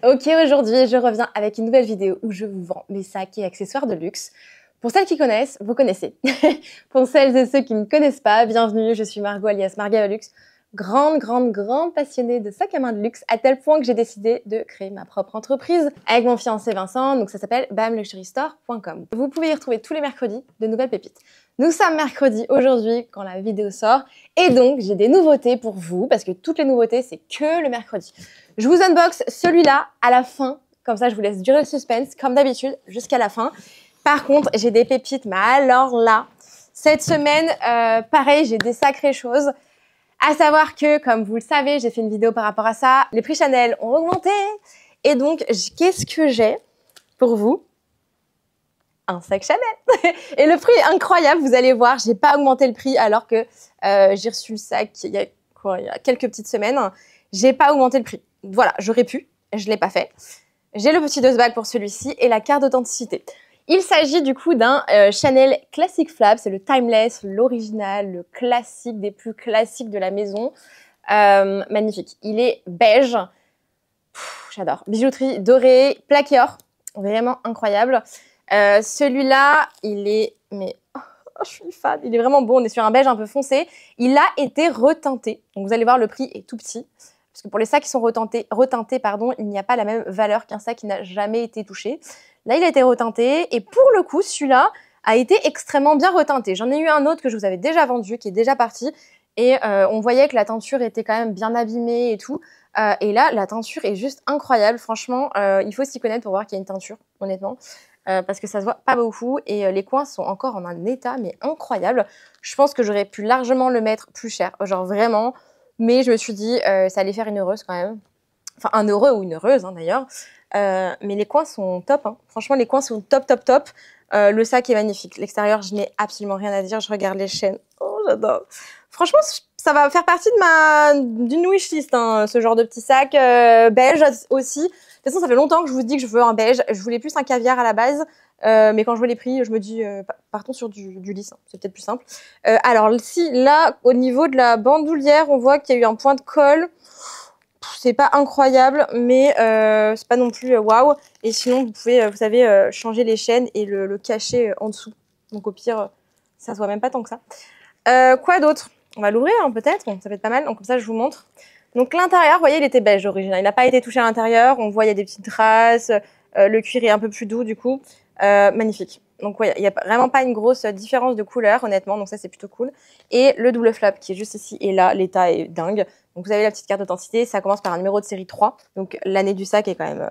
Ok, aujourd'hui, je reviens avec une nouvelle vidéo où je vous vends mes sacs et accessoires de luxe. Pour celles qui connaissent, vous connaissez. Pour celles et ceux qui ne connaissent pas, bienvenue, je suis Margot alias Marga Luxe, grande passionnée de sacs à main de luxe, à tel point que j'ai décidé de créer ma propre entreprise avec mon fiancé Vincent, donc ça s'appelle bamluxurystore.com. Vous pouvez y retrouver tous les mercredis de nouvelles pépites. Nous sommes mercredi aujourd'hui quand la vidéo sort, et donc j'ai des nouveautés pour vous, parce que toutes les nouveautés, c'est que le mercredi. Je vous unbox celui-là à la fin, comme ça je vous laisse durer le suspense, comme d'habitude, jusqu'à la fin. Par contre, j'ai des pépites, mais alors là, cette semaine, pareil, j'ai des sacrées choses. À savoir que, comme vous le savez, j'ai fait une vidéo par rapport à ça, les prix Chanel ont augmenté. Et donc, qu'est-ce que j'ai pour vous? Un sac Chanel. Et le prix est incroyable, vous allez voir, j'ai pas augmenté le prix alors que j'ai reçu le sac il y a quelques petites semaines. J'ai pas augmenté le prix. Voilà, j'aurais pu, je l'ai pas fait. J'ai le petit dust bag pour celui-ci et la carte d'authenticité. Il s'agit du coup d'un Chanel Classic Flap, c'est le timeless, l'original, le classique des plus classiques de la maison. Magnifique. Il est beige. J'adore. Bijouterie dorée, plaqué or. Vraiment incroyable. Celui-là, il est... Mais je suis fan. Il est vraiment beau. On est sur un beige un peu foncé. Il a été reteinté. Donc vous allez voir, le prix est tout petit. Parce que pour les sacs qui sont reteintés, il n'y a pas la même valeur qu'un sac qui n'a jamais été touché. Là, il a été reteinté. Et pour le coup, celui-là a été extrêmement bien reteinté. J'en ai eu un autre que je vous avais déjà vendu, qui est déjà parti. Et on voyait que la teinture était quand même bien abîmée et tout. Et là, la teinture est juste incroyable. Franchement, il faut s'y connaître pour voir qu'il y a une teinture, honnêtement. Parce que ça se voit pas beaucoup. Et les coins sont encore en un état, mais incroyable. Je pense que j'aurais pu largement le mettre plus cher. Genre vraiment... Mais je me suis dit, ça allait faire une heureuse quand même. Enfin, un heureux ou une heureuse, hein, d'ailleurs. Mais les coins sont top. Hein. Franchement, les coins sont top. Le sac est magnifique. L'extérieur, je n'ai absolument rien à dire. Je regarde les chaînes. Oh, j'adore. Franchement, ça va faire partie de d'une wishlist, hein, ce genre de petit sac. Beige aussi. De toute façon, ça fait longtemps que je vous dis que je veux un beige. Je voulais plus un caviar à la base. Mais quand je vois les prix, je me dis, partons sur du lisse, hein, c'est peut-être plus simple. Alors, si là, au niveau de la bandoulière, on voit qu'il y a eu un point de colle. C'est pas incroyable, mais c'est pas non plus waouh. Et sinon, vous pouvez, vous savez, changer les chaînes et le cacher en dessous. Donc au pire, ça se voit même pas tant que ça. Quoi d'autre? On va l'ouvrir, hein, peut-être. Bon, ça peut être pas mal. Donc comme ça, je vous montre. Donc l'intérieur, vous voyez, il était beige original. Il n'a pas été touché à l'intérieur. On voit, il y a des petites traces. Le cuir est un peu plus doux, du coup. Magnifique. Donc ouais, il n'y a vraiment pas une grosse différence de couleur, honnêtement, donc ça c'est plutôt cool. Et le double flap qui est juste ici, et là, l'état est dingue. Donc vous avez la petite carte d'authenticité, ça commence par un numéro de série 3. Donc l'année du sac est quand même...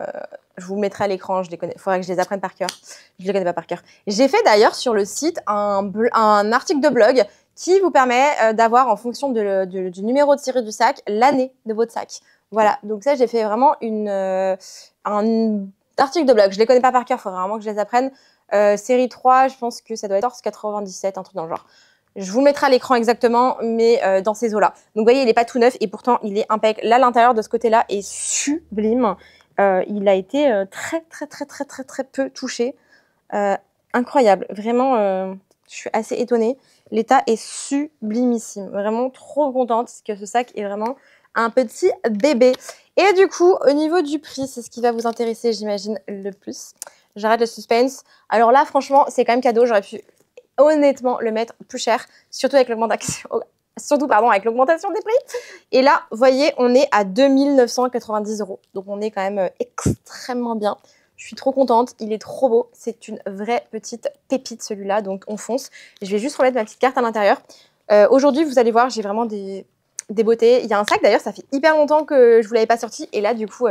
je vous mettrai à l'écran, je les connais. Il faudrait que je les apprenne par cœur. Je les connais pas par cœur. J'ai fait d'ailleurs sur le site un article de blog qui vous permet d'avoir, en fonction du numéro de série du sac, l'année de votre sac. Voilà, donc ça j'ai fait vraiment un article de blog. Je les connais pas par cœur, il faudrait vraiment que je les apprenne. Série 3, je pense que ça doit être 14,97, un truc dans le genre. Je vous mettrai à l'écran exactement, mais dans ces eaux-là. Donc, vous voyez, il n'est pas tout neuf et pourtant, il est impeccable. Là, l'intérieur de ce côté-là est sublime. Il a été très peu touché. Incroyable. Vraiment, je suis assez étonnée. L'état est sublimissime. Vraiment trop contente parce que ce sac est vraiment un petit bébé. Et du coup, au niveau du prix, c'est ce qui va vous intéresser, j'imagine, le plus. J'arrête le suspense. Alors là, franchement, c'est quand même cadeau. J'aurais pu honnêtement le mettre plus cher, surtout avec l'augmentation. Avec l'augmentation des prix. Et là, vous voyez, on est à 2 990 €. Donc, on est quand même extrêmement bien. Je suis trop contente. Il est trop beau. C'est une vraie petite pépite, celui-là. Donc, on fonce. Je vais juste remettre ma petite carte à l'intérieur. Aujourd'hui, vous allez voir, j'ai vraiment des beautés. Il y a un sac, d'ailleurs, ça fait hyper longtemps que je vous l'avais pas sorti. Et là, du coup,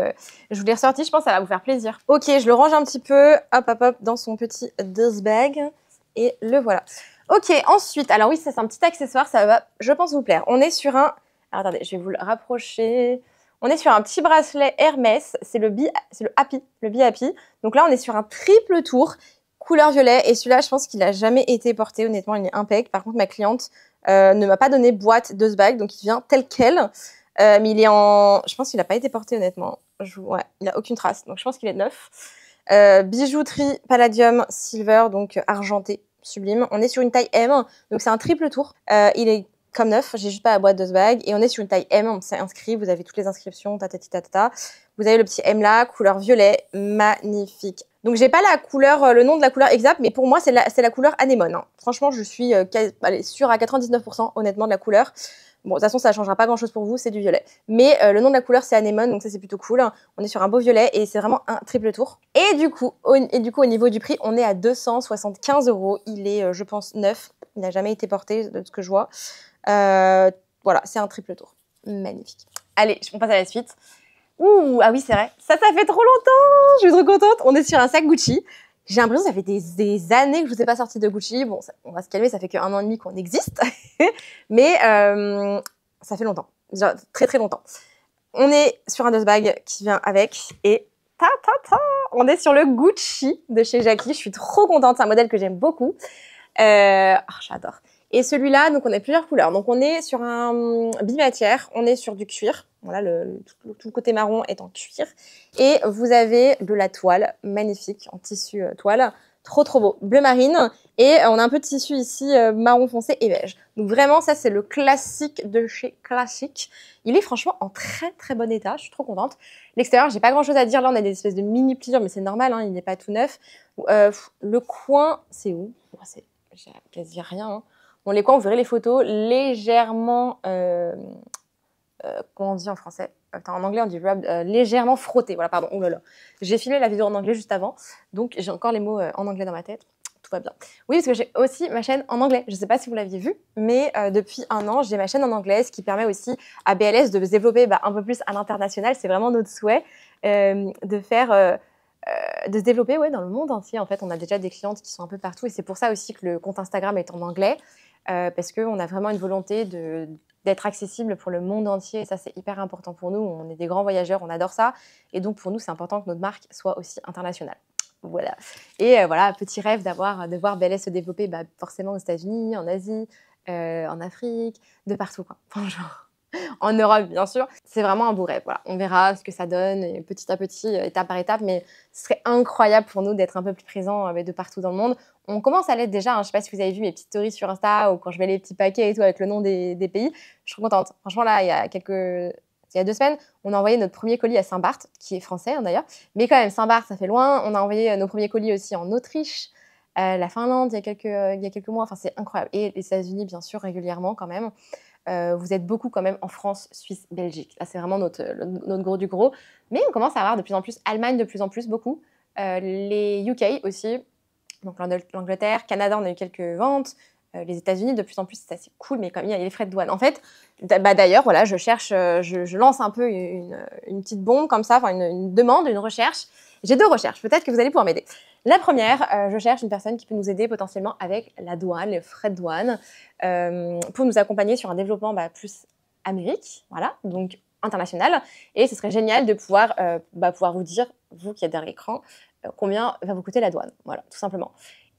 je vous l'ai ressorti. Je pense que ça va vous faire plaisir. Ok, je le range un petit peu. Hop, dans son petit dust bag. Et le voilà. Ok, ensuite, alors oui, ça c'est un petit accessoire. Ça va, je pense, vous plaire. On est sur un... Alors, attendez, je vais vous le rapprocher. On est sur un petit bracelet Hermès. C'est le Happy. Donc là, on est sur un triple tour. Couleur violet. Et celui-là, je pense qu'il n'a jamais été porté. Honnêtement, il est impeccable. Par contre, ma cliente... ne m'a pas donné boîte de ce bag, donc il vient tel quel. Mais il est en... Je pense qu'il n'a pas été porté, honnêtement. Ouais, il n'a aucune trace, donc je pense qu'il est neuf. Bijouterie Palladium Silver, donc argenté, sublime. On est sur une taille M, donc c'est un triple tour. Il est comme neuf. J'ai juste pas la boîte de ce bag. Et on est sur une taille M, on s'est inscrit. Vous avez toutes les inscriptions, tatati tatata. Vous avez le petit M là, couleur violet, magnifique. Donc j'ai pas la couleur, le nom de la couleur exacte, mais pour moi c'est la couleur anémone. Hein. Franchement, je suis sûre à 99% honnêtement de la couleur. Bon, de toute façon, ça ne changera pas grand-chose pour vous, c'est du violet. Mais le nom de la couleur, c'est anémone, donc ça, c'est plutôt cool. On est sur un beau violet et c'est vraiment un triple tour. Et du coup, au niveau du prix, on est à 275 €. Il est, je pense, neuf. Il n'a jamais été porté, de ce que je vois. Voilà, c'est un triple tour. Magnifique. Allez, on passe à la suite. Ouh, ah oui, c'est vrai. Ça fait trop longtemps. Je suis trop contente. On est sur un sac Gucci. J'ai l'impression que ça fait des années que je ne vous ai pas sorti de Gucci. Bon, on va se calmer, ça fait qu'un an et demi qu'on existe. Mais ça fait longtemps. Genre, très très longtemps. On est sur un dust bag qui vient avec. Et on est sur le Gucci de chez Jackie. Je suis trop contente. C'est un modèle que j'aime beaucoup. J'adore. Et celui-là, donc on a plusieurs couleurs. Donc on est sur un bimatière. On est sur du cuir. Voilà, tout le côté marron est en cuir. Et vous avez de la toile magnifique en tissu toile. Trop trop beau. Bleu marine. Et on a un peu de tissu ici marron foncé et beige. Donc vraiment, ça c'est le classique de chez Classique. Il est franchement en très très bon état. Je suis trop contente. L'extérieur, j'ai pas grand chose à dire. Là, on a des espèces de mini pliures, mais c'est normal. Hein, il n'est pas tout neuf. Le coin, c'est où? J'ai quasi rien. Hein. Bon, les coins, vous verrez les photos légèrement... comment on dit en français? Attends, en anglais, on dit légèrement frotté. Voilà, pardon. Oh là là. J'ai filmé la vidéo en anglais juste avant, donc j'ai encore les mots en anglais dans ma tête. Tout va bien. Oui, parce que j'ai aussi ma chaîne en anglais. Je ne sais pas si vous l'aviez vu, mais depuis un an, j'ai ma chaîne en anglais, ce qui permet aussi à BLS de se développer un peu plus à l'international. C'est vraiment notre souhait de se développer dans le monde entier. En fait, on a déjà des clientes qui sont un peu partout, et c'est pour ça aussi que le compte Instagram est en anglais, parce qu'on a vraiment une volonté d'être accessible pour le monde entier. Et ça, c'est hyper important pour nous. On est des grands voyageurs, on adore ça. Et donc, pour nous, c'est important que notre marque soit aussi internationale. Voilà. Et voilà, petit rêve de voir BLS se développer forcément aux États-Unis, en Asie, en Afrique, de partout, quoi. Enfin, genre, en Europe, bien sûr. C'est vraiment un beau rêve. Voilà. On verra ce que ça donne, et petit à petit, étape par étape. Mais ce serait incroyable pour nous d'être un peu plus présents de partout dans le monde. On commence à l'être déjà. Hein. Je ne sais pas si vous avez vu mes petites stories sur Insta ou quand je mets les petits paquets et tout avec le nom des pays. Je suis contente. Franchement, là, il y a 2 semaines, on a envoyé notre premier colis à Saint-Barth, qui est français hein, d'ailleurs. Mais quand même, Saint-Barth, ça fait loin. On a envoyé nos premiers colis aussi en Autriche, la Finlande, il y a quelques mois. Enfin, c'est incroyable. Et les États-Unis, bien sûr, régulièrement quand même. Vous êtes beaucoup quand même en France, Suisse, Belgique. Là, c'est vraiment notre gros du gros. Mais on commence à avoir de plus en plus, Allemagne de plus en plus, beaucoup. Les UK aussi, donc l'Angleterre, Canada, on a eu quelques ventes. Les États-Unis, de plus en plus, c'est assez cool, mais comme il y a les frais de douane. En fait, d'ailleurs, voilà, je lance un peu une petite bombe comme ça, enfin une demande, une recherche. J'ai 2 recherches, peut-être que vous allez pouvoir m'aider. La première, je cherche une personne qui peut nous aider potentiellement avec la douane, les frais de douane, pour nous accompagner sur un développement plus Amérique, voilà, donc international. Et ce serait génial de pouvoir vous dire, vous qui êtes derrière l'écran, combien va vous coûter la douane, voilà, tout simplement.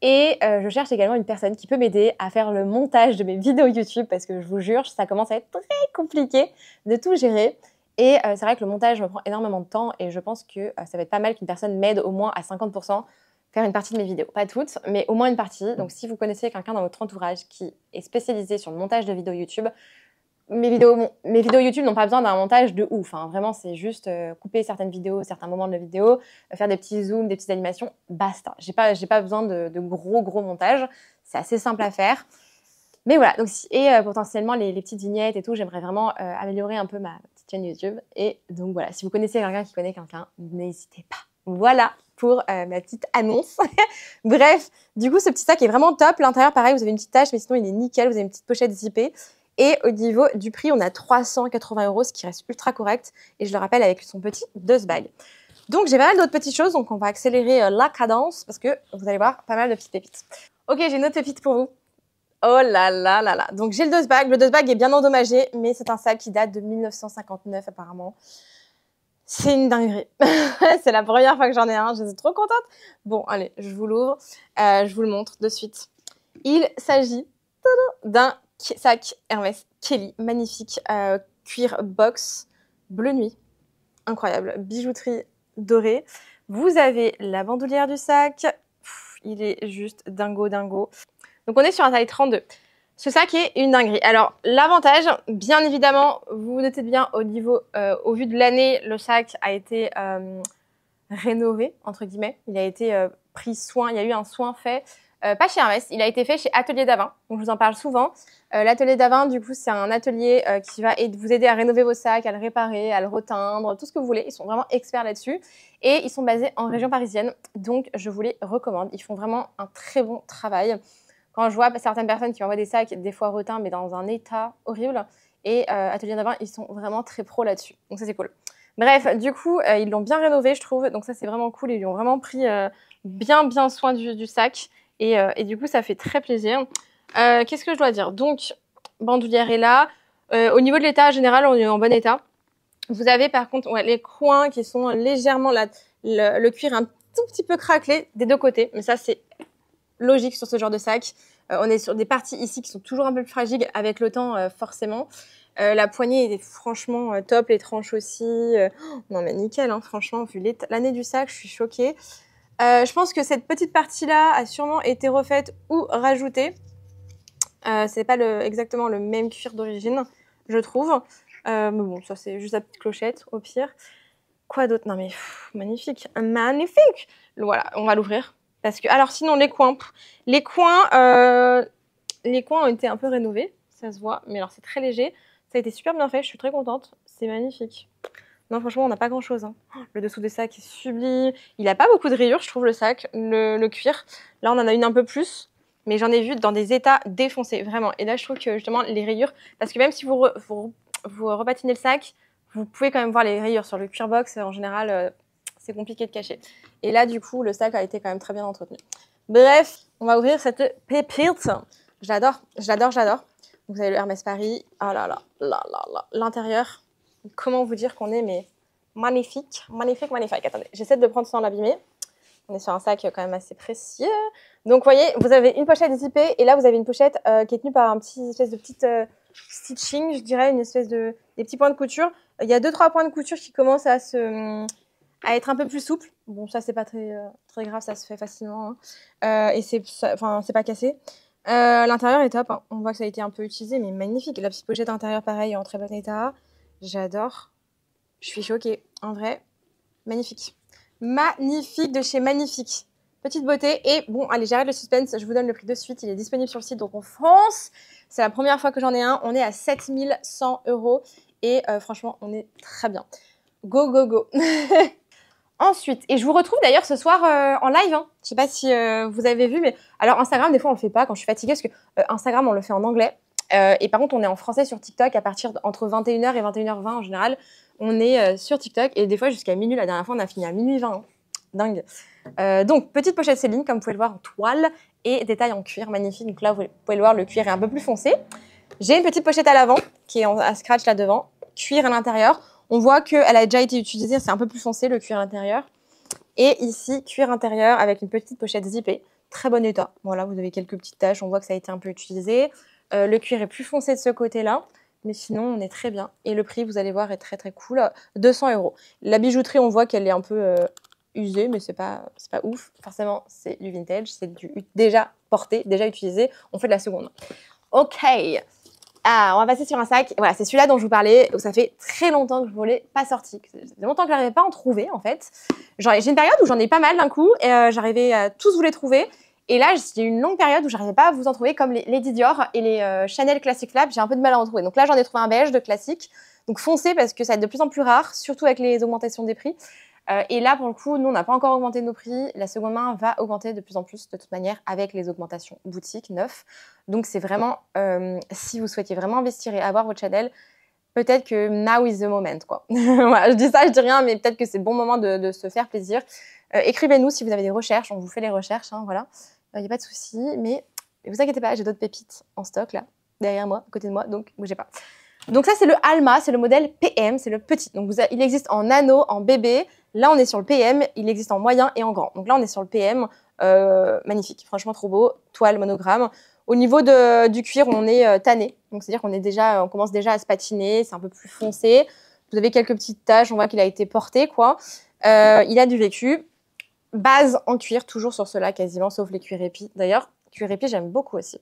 Et je cherche également une personne qui peut m'aider à faire le montage de mes vidéos YouTube, parce que je vous jure, ça commence à être très compliqué de tout gérer. Et c'est vrai que le montage me prend énormément de temps, et je pense que ça va être pas mal qu'une personne m'aide au moins à 50%, faire une partie de mes vidéos. Pas toutes, mais au moins une partie. Donc si vous connaissez quelqu'un dans votre entourage qui est spécialisé sur le montage de vidéos YouTube, mes vidéos YouTube n'ont pas besoin d'un montage de ouf. Hein. Vraiment, c'est juste couper certaines vidéos, certains moments de la vidéo, faire des petits zooms, des petites animations, basta. J'ai pas besoin de gros montages. C'est assez simple à faire. Mais voilà, donc, potentiellement les petites vignettes et tout, j'aimerais vraiment améliorer un peu ma petite chaîne YouTube. Et donc voilà, si vous connaissez quelqu'un qui connaît quelqu'un, n'hésitez pas. Voilà pour ma petite annonce. Bref, du coup, ce petit sac est vraiment top. L'intérieur, pareil, vous avez une petite tache, mais sinon, il est nickel. Vous avez une petite pochette zippée. Et au niveau du prix, on a 380 €, ce qui reste ultra correct. Et je le rappelle, avec son petit dust bag. Donc, j'ai pas mal d'autres petites choses. Donc, on va accélérer la cadence parce que vous allez voir pas mal de petites pépites. Ok, j'ai une autre pépite pour vous. Oh là là là là. Donc, j'ai le dust bag. Le dust bag est bien endommagé, mais c'est un sac qui date de 1959 apparemment. C'est une dinguerie. C'est la première fois que j'en ai un. Je suis trop contente. Bon, allez, je vous l'ouvre. Je vous le montre de suite. Il s'agit d'un sac Hermès Kelly. Magnifique. Cuir box. Bleu nuit. Incroyable. Bijouterie dorée. Vous avez la bandoulière du sac. Il est juste dingo. Donc, on est sur un taille 32. Ce sac est une dinguerie. Alors, l'avantage, bien évidemment, vous vous notez bien au niveau, au vu de l'année, le sac a été rénové, entre guillemets. Il a été pris soin, il y a eu un soin fait, pas chez Hermès, il a été fait chez Atelier d'Avin. Donc, je vous en parle souvent. L'Atelier d'Avin, du coup, c'est un atelier qui va vous aider à rénover vos sacs, à le réparer, à le reteindre, tout ce que vous voulez. Ils sont vraiment experts là-dessus. Et ils sont basés en région parisienne. Donc, je vous les recommande. Ils font vraiment un très bon travail. Quand je vois certaines personnes qui envoient des sacs, des fois reteints, mais dans un état horrible, et Atelier d'Avin, ils sont vraiment très pros là-dessus. Donc ça, c'est cool. Bref, du coup, ils l'ont bien rénové, je trouve. Donc ça, c'est vraiment cool. Ils lui ont vraiment pris bien soin du sac. Et du coup, ça fait très plaisir. Qu'est-ce que je dois dire? Donc, bandoulière est là. Au niveau de l'état général, on est en bon état. Vous avez par contre les coins qui sont légèrement le cuir un tout petit peu craquelé des deux côtés. Mais ça, c'est logique sur ce genre de sac. On est sur des parties ici qui sont toujours un peu plus fragiles avec le temps, forcément. La poignée est franchement top, les tranches aussi. Non mais nickel, hein, franchement, vu l'année du sac, je suis choquée. Je pense que cette petite partie-là a sûrement été refaite ou rajoutée. C'est pas exactement le même cuir d'origine, je trouve. Mais bon, ça c'est juste la petite clochette, au pire. Quoi d'autre? Non mais magnifique, magnifique. Voilà, on va l'ouvrir. Parce que, alors sinon les coins ont été un peu rénovés, ça se voit, mais alors c'est très léger, ça a été super bien fait, je suis très contente, c'est magnifique. Non franchement on n'a pas grand chose, hein. Le dessous des sacs est sublime, il n'a pas beaucoup de rayures je trouve le sac, le cuir, là on en a une un peu plus, mais j'en ai vu dans des états défoncés, vraiment, et là je trouve que justement les rayures, parce que même si vous repatinez le sac, vous pouvez quand même voir les rayures sur le cuir box en général. C'est compliqué de cacher. Et là, du coup, le sac a été quand même très bien entretenu. Bref, on va ouvrir cette pépite. Je l'adore. Vous avez le Hermès Paris. Oh là là. L'intérieur. Comment vous dire qu'on est, mais magnifique. Attendez, j'essaie de prendre sans l'abîmer. On est sur un sac quand même assez précieux. Donc, vous voyez, vous avez une pochette zippée. Et là, vous avez une pochette qui est tenue par un petit espèce de petite stitching, je dirais, une espèce de des petits points de couture. Il y a 2-3 points de couture qui commencent à être un peu plus souple. Bon, ça, c'est pas très grave, ça se fait facilement. Hein. Et c'est pas cassé. L'intérieur est top. Hein. On voit que ça a été un peu utilisé, mais magnifique. La petite pochette intérieure, pareil, en très bon état. J'adore. Je suis choquée. En vrai, magnifique. Magnifique de chez Magnifique. Petite beauté. Et bon, allez, j'arrête le suspense. Je vous donne le prix de suite. Il est disponible sur le site. Donc, en France, c'est la première fois que j'en ai un. On est à 7100 €. Et franchement, on est très bien. Go. Ensuite, et je vous retrouve d'ailleurs ce soir en live. Hein. Je sais pas si vous avez vu, mais alors Instagram, des fois on le fait pas quand je suis fatiguée parce que Instagram on le fait en anglais. Et par contre, on est en français sur TikTok à partir entre 21h et 21h20 en général. On est sur TikTok et des fois jusqu'à minuit. La dernière fois, on a fini à minuit 20. Hein. Dingue. Donc, petite pochette Céline, comme vous pouvez le voir en toile et détail en cuir magnifique. Donc là, vous pouvez le voir, le cuir est un peu plus foncé. J'ai une petite pochette à l'avant qui est à scratch là devant, cuir à l'intérieur. On voit qu'elle a déjà été utilisée, c'est un peu plus foncé le cuir à l'intérieur. Et ici, cuir intérieur avec une petite pochette zippée, très bon état. Voilà, vous avez quelques petites taches, on voit que ça a été un peu utilisé. Le cuir est plus foncé de ce côté-là, mais sinon on est très bien. Et le prix, vous allez voir, est très cool, 200 €. La bijouterie, on voit qu'elle est un peu usée, mais c'est pas ouf. Forcément, c'est du vintage, c'est du déjà porté, déjà utilisé. On fait de la seconde. Ok. Ah, on va passer sur un sac. Voilà, c'est celui-là dont je vous parlais. Ça fait très longtemps que je ne l'ai pas sorti. Ça fait longtemps que je n'arrivais pas à en trouver, en fait. J'ai une période où j'en ai pas mal d'un coup. Et j'arrivais à tous vous les trouver. Et là, j'ai eu une longue période où j'arrivais pas à vous en trouver, comme les Lady Dior et les Chanel Classic Flap. J'ai un peu de mal à en trouver. Donc là, j'en ai trouvé un beige de classique. Donc foncez parce que ça va être de plus en plus rare, surtout avec les augmentations des prix. Et là, pour le coup, nous, on n'a pas encore augmenté nos prix. La seconde main va augmenter de plus en plus, de toute manière, avec les augmentations boutiques, neufs. Donc, c'est vraiment, si vous souhaitiez vraiment investir et avoir votre Chanel, peut-être que now is the moment, quoi. Voilà, je dis ça, je dis rien, mais peut-être que c'est le bon moment de se faire plaisir. Écrivez-nous si vous avez des recherches, on vous fait les recherches, hein, voilà. Il n'y a pas de souci, mais vous inquiétez pas, j'ai d'autres pépites en stock, là, derrière moi, à côté de moi, donc bougez pas. Donc ça, c'est le Alma, c'est le modèle PM, c'est le petit. Donc il existe en nano, en bébé. Là, on est sur le PM, il existe en moyen et en grand. Donc là, on est sur le PM, magnifique, franchement trop beau, toile, monogramme. Au niveau du cuir, on est tanné. Donc c'est-à-dire on commence déjà à se patiner, c'est un peu plus foncé. Vous avez quelques petites taches, on voit qu'il a été porté, quoi. Il a du vécu. Base en cuir, toujours sur cela quasiment, sauf les cuirs épis. D'ailleurs, cuir épis, j'aime beaucoup aussi.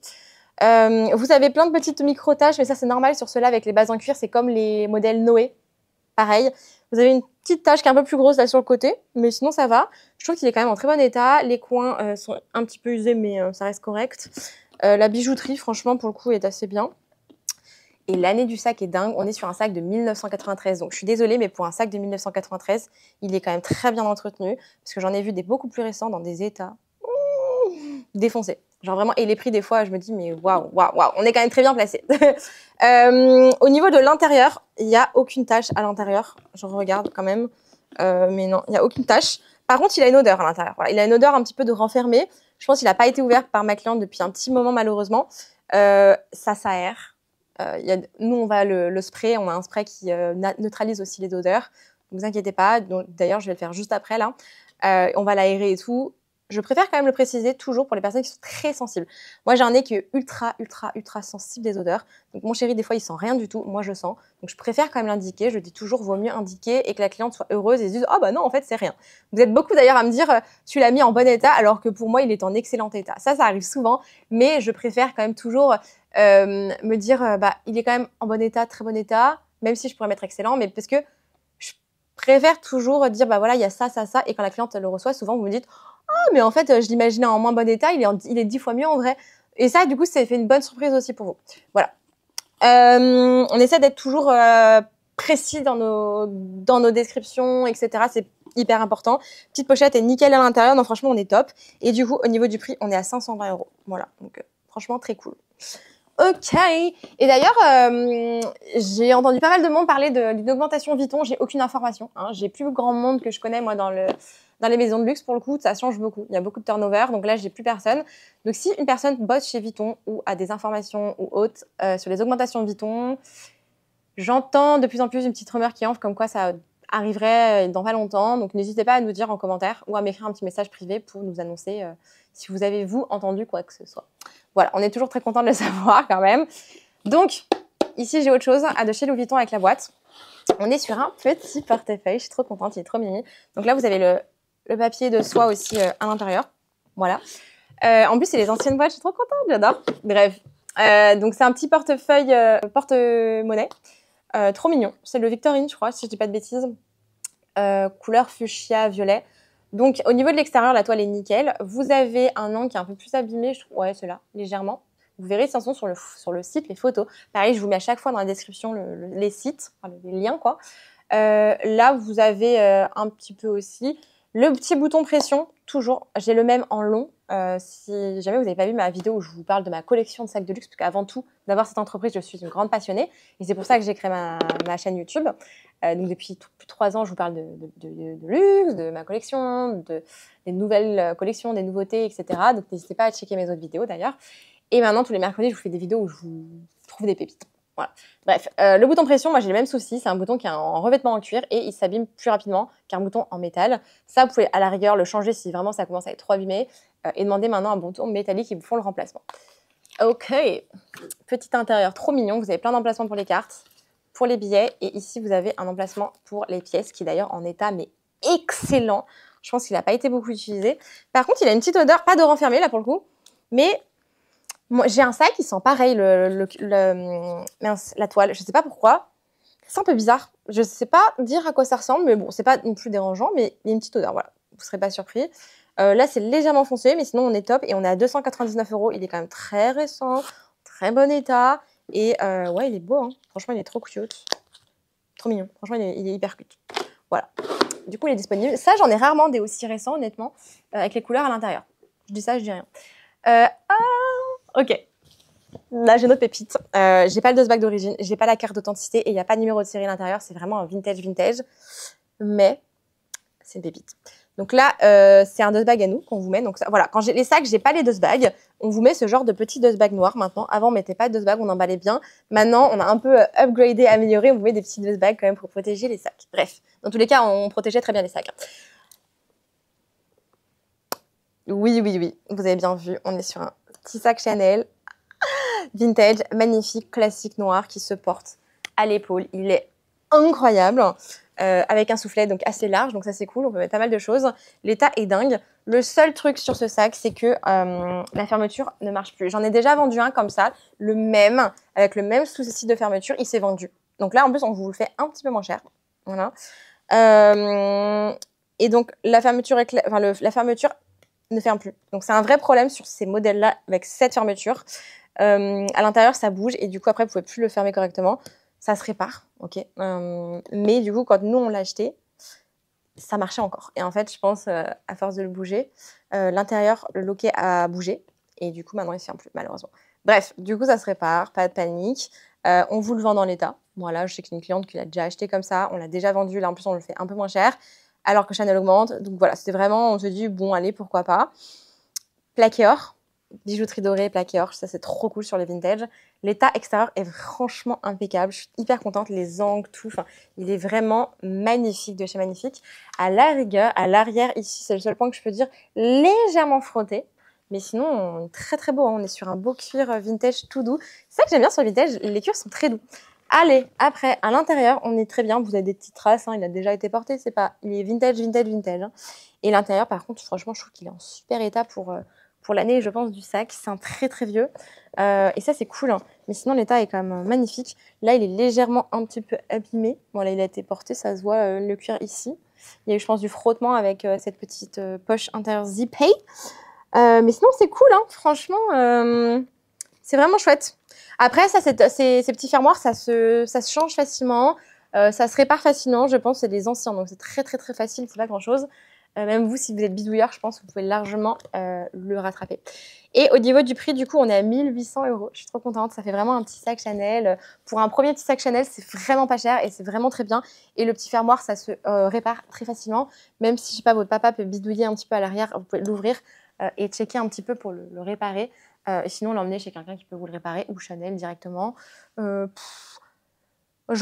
Vous avez plein de petites micro-taches, mais ça c'est normal sur ceux-là avec les bases en cuir, c'est comme les modèles Noé, pareil. Vous avez une petite tache qui est un peu plus grosse là sur le côté, mais sinon ça va. Je trouve qu'il est quand même en très bon état. Les coins sont un petit peu usés, mais ça reste correct. La bijouterie, franchement, pour le coup, est assez bien. Et l'année du sac est dingue. On est sur un sac de 1993. Donc, je suis désolée, mais pour un sac de 1993, il est quand même très bien entretenu. Parce que j'en ai vu des beaucoup plus récents dans des états défoncés. Genre vraiment, et les prix, des fois, je me dis, mais waouh, waouh, waouh, on est quand même très bien placé. Au niveau de l'intérieur, il n'y a aucune tache à l'intérieur. Je regarde quand même. Mais non, il n'y a aucune tache. Par contre, il a une odeur à l'intérieur. Voilà, il a une odeur un petit peu de renfermé. Je pense qu'il n'a pas été ouvert par ma cliente depuis un petit moment, malheureusement. Ça s'aère. Nous, on va le spray. On a un spray qui neutralise aussi les odeurs. Ne vous inquiétez pas. D'ailleurs, je vais le faire juste après, là. On va l'aérer et tout. Je préfère quand même le préciser toujours pour les personnes qui sont très sensibles. Moi, j'ai un nez qui est ultra, ultra, ultra sensible des odeurs. Donc, mon chéri, des fois, il sent rien du tout. Moi, je sens. Donc, je préfère quand même l'indiquer. Je dis toujours, vaut mieux indiquer et que la cliente soit heureuse et se dise, ah bah non, en fait, c'est rien. Vous êtes beaucoup d'ailleurs à me dire, tu l'as mis en bon état, alors que pour moi, il est en excellent état. Ça arrive souvent, mais je préfère quand même toujours me dire, bah, il est quand même en bon état, très bon état, même si je pourrais mettre excellent, mais parce que je préfère toujours dire, bah voilà, il y a ça, ça, ça. Et quand la cliente le reçoit, souvent, vous me dites, ah, mais en fait, je l'imaginais en moins bon état, il est 10 fois mieux en vrai. Et ça, du coup, ça fait une bonne surprise aussi pour vous. Voilà. On essaie d'être toujours précis dans nos descriptions, etc. C'est hyper important. Petite pochette est nickel à l'intérieur, donc franchement, on est top. Et du coup, au niveau du prix, on est à 520 €. Voilà, donc franchement, très cool. Ok. Et d'ailleurs, j'ai entendu pas mal de monde parler d'une augmentation Vuitton. J'ai aucune information. Hein. J'ai plus grand monde que je connais, moi, dans les maisons de luxe, pour le coup, ça change beaucoup. Il y a beaucoup de turnover, donc là, j'ai plus personne. Donc, si une personne bosse chez Vuitton ou a des informations ou autres sur les augmentations de Vuitton, j'entends de plus en plus une petite rumeur qui enfle comme quoi ça arriverait dans pas longtemps. Donc, n'hésitez pas à nous dire en commentaire ou à m'écrire un petit message privé pour nous annoncer si vous avez, vous, entendu quoi que ce soit. Voilà, on est toujours très content de le savoir quand même. Donc, ici, j'ai autre chose de chez Louis Vuitton avec la boîte. On est sur un petit portefeuille. Je suis trop contente, il est trop mimi. Donc là, vous avez le papier de soie aussi à l'intérieur. Voilà. En plus, c'est les anciennes boîtes. Je suis trop contente, j'adore. Bref. Donc, c'est un petit portefeuille porte-monnaie. Trop mignon. C'est le Victorine, je crois, si je dis pas de bêtises. Couleur fuchsia violet. Donc, au niveau de l'extérieur, la toile est nickel. Vous avez un angle qui est un peu plus abîmé. Ouais, c'est là, légèrement. Vous verrez, de toute façon, sur le site, les photos. Pareil, je vous mets à chaque fois dans la description les sites, enfin, les liens, quoi. Là, vous avez un petit peu aussi le petit bouton pression, toujours. J'ai le même en long. Si jamais vous n'avez pas vu ma vidéo où je vous parle de ma collection de sacs de luxe, parce qu'avant tout, d'avoir cette entreprise, je suis une grande passionnée. Et c'est pour ça que j'ai créé ma chaîne YouTube. Donc depuis plus de 3 ans, je vous parle de luxe, de ma collection, des nouvelles collections, des nouveautés, etc. Donc n'hésitez pas à checker mes autres vidéos d'ailleurs. Et maintenant, tous les mercredis, je vous fais des vidéos où je vous trouve des pépites. Voilà. Bref, le bouton pression, moi j'ai le même souci. C'est un bouton qui est en revêtement en cuir et il s'abîme plus rapidement qu'un bouton en métal. Ça, vous pouvez à la rigueur le changer si vraiment ça commence à être trop abîmé et demander maintenant un bouton métallique qui vous font le remplacement. Ok, petit intérieur trop mignon. Vous avez plein d'emplacements pour les cartes, pour les billets et ici vous avez un emplacement pour les pièces qui est d'ailleurs en état mais excellent. Je pense qu'il n'a pas été beaucoup utilisé. Par contre, il a une petite odeur, pas de renfermé là pour le coup, mais moi, j'ai un sac qui sent pareil la toile. Je sais pas pourquoi. C'est un peu bizarre. Je sais pas dire à quoi ça ressemble, mais bon, c'est pas non plus dérangeant, mais il y a une petite odeur. Voilà, vous serez pas surpris. Là, c'est légèrement foncé, mais sinon, on est top et on est à 299 €. Il est quand même très récent, très bon état et ouais, il est beau. Hein. Franchement, il est trop cute, trop mignon. Franchement, il est hyper cute. Voilà. Du coup, il est disponible. Ça, j'en ai rarement des aussi récents, honnêtement, avec les couleurs à l'intérieur. Je dis ça, je dis rien. Ok. Là, j'ai notre pépite. J'ai pas le dust bag d'origine, j'ai pas la carte d'authenticité et il n'y a pas de numéro de série à l'intérieur. C'est vraiment un vintage. Mais c'est une pépite. Donc là, c'est un dust bag à nous qu'on vous met. Donc ça, voilà, quand j'ai les sacs, j'ai pas les dust bags. On vous met ce genre de petit dust bag noir maintenant. Avant, on mettait pas de dust bag, on emballait bien. Maintenant, on a un peu upgradé, amélioré. On vous met des petits dust bags quand même pour protéger les sacs. Bref, dans tous les cas, on protégeait très bien les sacs. Oui, oui, oui. Vous avez bien vu, on est sur un petit sac Chanel. Vintage, magnifique, classique noir qui se porte à l'épaule. Il est incroyable. Avec un soufflet donc assez large, donc ça c'est cool, on peut mettre pas mal de choses. L'état est dingue. Le seul truc sur ce sac, c'est que la fermeture ne marche plus. J'en ai déjà vendu un comme ça, le même, avec le même souci de fermeture, il s'est vendu. Donc là, en plus, on vous le fait un petit peu moins cher. Voilà. Et donc, la fermeture, la fermeture ne ferme plus. Donc, c'est un vrai problème sur ces modèles-là avec cette fermeture. À l'intérieur, ça bouge et du coup, après, vous pouvez plus le fermer correctement. Ça se répare, ok. Mais du coup, quand nous, on l'a acheté, ça marchait encore. Et en fait, je pense, à force de le bouger, l'intérieur, le loquet a bougé. Et du coup, maintenant, il ne se ferme plus, malheureusement. Bref, du coup, ça se répare, pas de panique. On vous le vend dans l'état. Voilà, je sais qu'il y a une cliente qui l'a déjà acheté comme ça. On l'a déjà vendu. Là, en plus, on le fait un peu moins cher. Alors que Chanel augmente. Donc voilà, c'était vraiment, on se dit, bon, allez, pourquoi pas. Plaqué or. Bijouterie dorée, plaqué or, ça c'est trop cool sur les vintage. L'état extérieur est franchement impeccable. Je suis hyper contente, les angles, tout. Enfin, il est vraiment magnifique de chez Magnifique. À la rigueur, à l'arrière, ici, c'est le seul point que je peux dire, légèrement frotté. Mais sinon, on est très très beau. Hein. On est sur un beau cuir vintage tout doux. C'est ça que j'aime bien sur le vintage, les cuirs sont très doux. Allez, après, à l'intérieur, on est très bien. Vous avez des petites traces, hein, il a déjà été porté. C'est pas, il est vintage, vintage, vintage. Hein. Et l'intérieur, par contre, franchement, je trouve qu'il est en super état pour l'année, je pense, du sac. C'est un très très vieux. Et ça, c'est cool. Hein. Mais sinon, l'état est quand même magnifique. Là, il est légèrement un petit peu abîmé. Bon, là, il a été porté, ça se voit le cuir ici. Il y a eu, je pense, du frottement avec cette petite poche intérieure zippée. Mais sinon, c'est cool. Hein. Franchement, c'est vraiment chouette. Après, ça, ces petits fermoirs, ça se change facilement. Ça se répare facilement. Je pense que c'est des anciens. Donc, c'est très très très facile. C'est pas grand-chose. Même vous, si vous êtes bidouilleur, je pense que vous pouvez largement le rattraper. Et au niveau du prix, du coup, on est à 1 800 €. Je suis trop contente. Ça fait vraiment un petit sac Chanel. Pour un premier petit sac Chanel, c'est vraiment pas cher et c'est vraiment très bien. Et le petit fermoir, ça se répare très facilement. Même si, je sais pas, votre papa peut bidouiller un petit peu à l'arrière, vous pouvez l'ouvrir et checker un petit peu pour le réparer. Et sinon, l'emmener chez quelqu'un qui peut vous le réparer ou Chanel directement. Je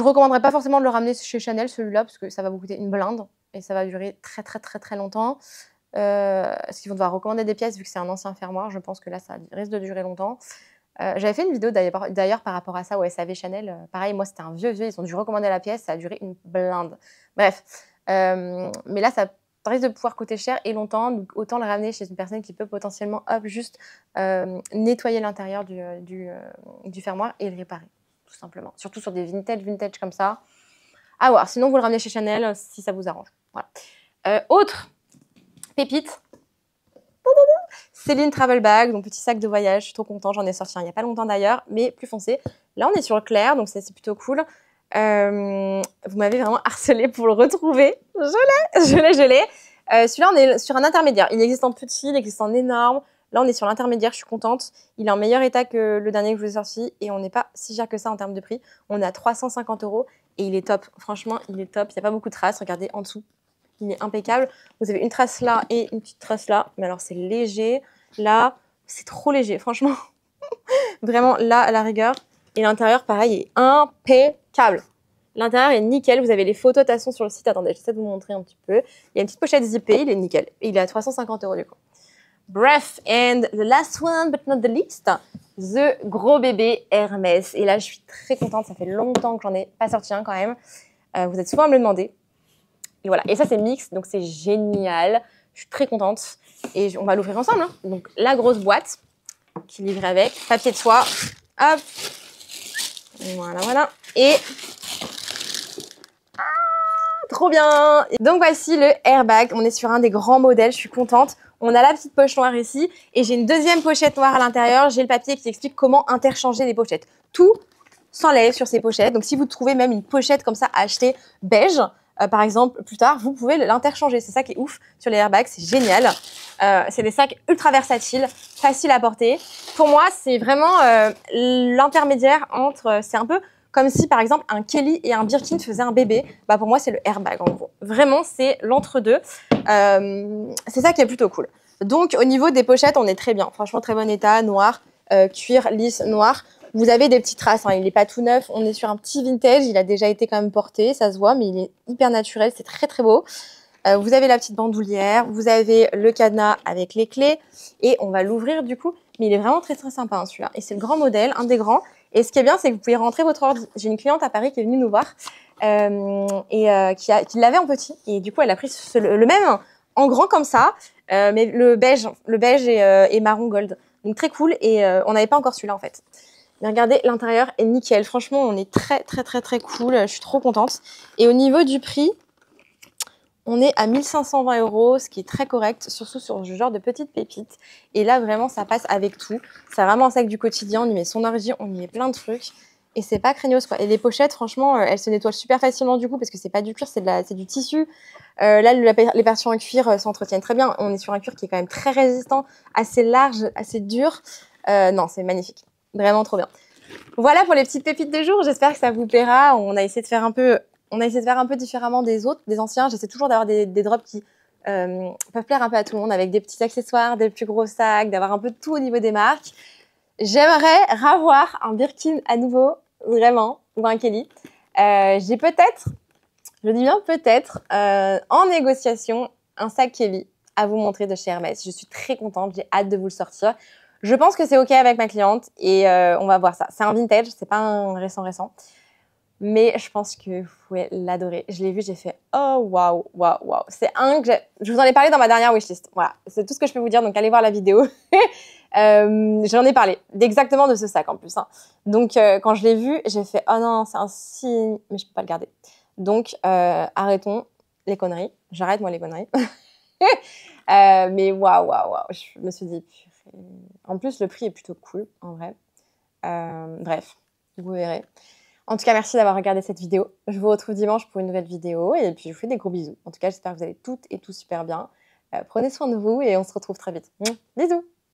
recommanderais pas forcément de le ramener chez Chanel, celui-là, parce que ça va vous coûter une blinde. Et ça va durer très très très très longtemps. Parce qu'ils vont devoir recommander des pièces vu que c'est un ancien fermoir. Je pense que là, ça risque de durer longtemps. J'avais fait une vidéo d'ailleurs par rapport à ça au SAV Chanel. Pareil, moi, c'était un vieux. Ils ont dû recommander la pièce. Ça a duré une blinde. Bref. Mais là, ça risque de pouvoir coûter cher et longtemps. Donc, autant le ramener chez une personne qui peut potentiellement, juste nettoyer l'intérieur du fermoir et le réparer, tout simplement. Surtout sur des vintage comme ça. À voir. Sinon, vous le ramenez chez Chanel si ça vous arrange. Voilà. Autre pépite. Céline Travel Bag, donc petit sac de voyage. Je suis trop contente. J'en ai sorti un il n'y a pas longtemps d'ailleurs, mais plus foncé. Là, on est sur le clair, donc c'est plutôt cool. Vous m'avez vraiment harcelé pour le retrouver. Je l'ai. Celui-là, on est sur un intermédiaire. Il existe en petit, il existe en énorme. Là, on est sur l'intermédiaire, je suis contente. Il est en meilleur état que le dernier que je vous ai sorti et on n'est pas si cher que ça en termes de prix. On est à 350 € et il est top. Franchement, il est top. Il n'y a pas beaucoup de traces. Regardez en dessous. Il est impeccable. Vous avez une trace là et une petite trace là. Mais alors, c'est léger. Là, c'est trop léger. Franchement, vraiment, là, à la rigueur. Et l'intérieur, pareil, est impeccable. L'intérieur est nickel. Vous avez les photos de toute façon sur le site. Attendez, j'essaie de vous montrer un petit peu. Il y a une petite pochette zippée. Il est nickel. Et il est à 350 € du coup. Bref, and the last one but not the least, the gros bébé Hermès. Et là, je suis très contente. Ça fait longtemps que j'en ai pas sorti un quand même. Vous êtes souvent à me le demander. Et voilà. Et ça, c'est mix, donc c'est génial. Je suis très contente. Et on va l'ouvrir ensemble. Hein. Donc, la grosse boîte qui est livrée avec. Papier de soie. Hop. Voilà. Et... trop bien. Et donc, voici le airbag. On est sur un des grands modèles. Je suis contente. On a la petite poche noire ici et j'ai une deuxième pochette noire à l'intérieur. J'ai le papier qui explique comment interchanger les pochettes. Tout s'enlève sur ces pochettes. Donc, si vous trouvez même une pochette comme ça à acheter beige, par exemple, plus tard, vous pouvez l'interchanger. C'est ça qui est ouf sur les airbags. C'est génial. C'est des sacs ultra versatiles, faciles à porter. Pour moi, c'est vraiment l'intermédiaire entre... c'est un peu comme si, par exemple, un Kelly et un Birkin faisaient un bébé. Bah, pour moi, c'est le airbag, en gros. Vraiment, c'est l'entre-deux. C'est ça qui est plutôt cool. Donc, au niveau des pochettes, on est très bien. Franchement, très bon état, noir, cuir lisse, noir. Vous avez des petites traces, hein, il n'est pas tout neuf. On est sur un petit vintage, il a déjà été quand même porté, ça se voit, mais il est hyper naturel, c'est très très beau. Vous avez la petite bandoulière, vous avez le cadenas avec les clés et on va l'ouvrir du coup. Mais il est vraiment très très sympa celui-là. Et c'est le grand modèle, un des grands. Et ce qui est bien, c'est que vous pouvez rentrer votre ordi. J'ai une cliente à Paris qui est venue nous voir qui l'avait en petit. Et du coup, elle a pris le même en grand comme ça, mais le beige et marron gold. Donc très cool. Et on n'avait pas encore celui-là en fait. Mais regardez, l'intérieur est nickel. Franchement, on est très cool. Je suis trop contente. Et au niveau du prix, on est à 1520 €, ce qui est très correct, surtout sur ce genre de petites pépites. Et là, vraiment, ça passe avec tout. C'est vraiment un sac du quotidien. On y met son ordi, on y met plein de trucs. Et c'est pas craignos, quoi. Et les pochettes, franchement, elles se nettoient super facilement du coup, parce que c'est pas du cuir, c'est du tissu. Là, les parties en cuir s'entretiennent très bien. On est sur un cuir qui est quand même très résistant, assez large, assez dur. Non, c'est magnifique. Vraiment trop bien. Voilà pour les petites pépites de jour. J'espère que ça vous plaira. On a essayé de faire un peu différemment des autres, des anciens. J'essaie toujours d'avoir des drops qui peuvent plaire un peu à tout le monde, avec des petits accessoires, des plus gros sacs, d'avoir un peu de tout au niveau des marques. J'aimerais revoir un Birkin à nouveau, vraiment, ou un Kelly. J'ai peut-être, je dis bien peut-être, en négociation, un sac Kelly à vous montrer de chez Hermès. Je suis très contente, j'ai hâte de vous le sortir. Je pense que c'est OK avec ma cliente et on va voir ça. C'est un vintage, c'est pas un récent. Mais je pense que vous pouvez l'adorer. Je l'ai vu, j'ai fait oh waouh. C'est un que je vous en ai parlé dans ma dernière wishlist. Voilà, c'est tout ce que je peux vous dire. Donc allez voir la vidéo. J'en ai parlé exactement de ce sac en plus. Hein. Donc quand je l'ai vu, j'ai fait oh non, c'est un signe, mais je peux pas le garder. Donc arrêtons les conneries. J'arrête moi les conneries. Mais waouh. Je me suis dit purée. En plus le prix est plutôt cool en vrai. Bref, vous verrez. En tout cas, merci d'avoir regardé cette vidéo. Je vous retrouve dimanche pour une nouvelle vidéo et puis je vous fais des gros bisous. En tout cas, j'espère que vous allez toutes et tous super bien. Prenez soin de vous et on se retrouve très vite. Bisous!